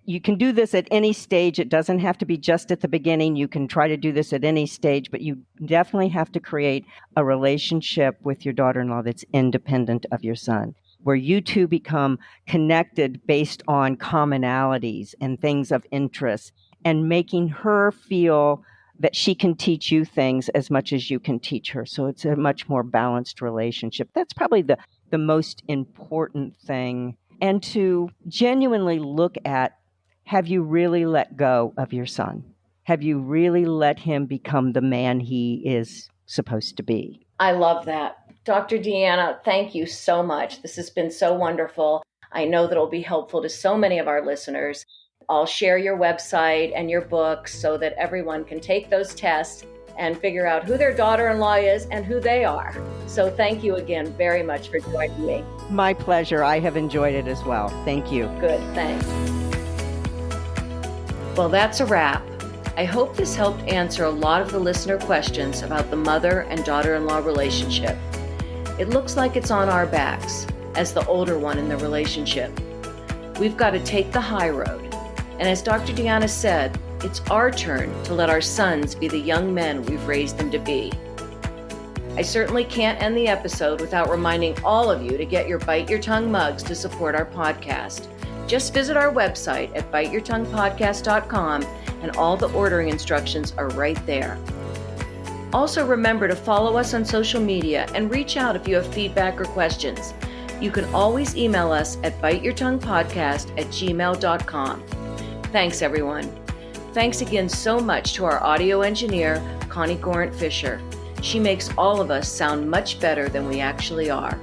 you can do this at any stage. It doesn't have to be just at the beginning. You can try to do this at any stage, but you definitely have to create a relationship with your daughter-in-law that's independent of your son, where you two become connected based on commonalities and things of interest, and making her feel that she can teach you things as much as you can teach her. So it's a much more balanced relationship. That's probably the most important thing. And to genuinely look at, have you really let go of your son? Have you really let him become the man he is supposed to be? I love that. Dr. Deanna, thank you so much. This has been so wonderful. I know that it'll be helpful to so many of our listeners. I'll share your website and your books so that everyone can take those tests and figure out who their daughter-in-law is and who they are. So thank you again very much for joining me. My pleasure. I have enjoyed it as well. Thank you. Good, thanks. Well, that's a wrap. I hope this helped answer a lot of the listener questions about the mother and daughter-in-law relationship. It looks like it's on our backs as the older one in the relationship. We've got to take the high road. And as Dr. Deanna said, it's our turn to let our sons be the young men we've raised them to be. I certainly can't end the episode without reminding all of you to get your Bite Your Tongue mugs to support our podcast. Just visit our website at biteyourtonguepodcast.com and all the ordering instructions are right there. Also remember to follow us on social media and reach out if you have feedback or questions. You can always email us at biteyourtonguepodcast@gmail.com. Thanks, everyone. Thanks again so much to our audio engineer, Connie Gorant Fisher. She makes all of us sound much better than we actually are.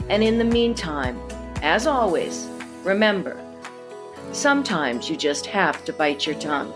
And in the meantime, as always, remember, sometimes you just have to bite your tongue.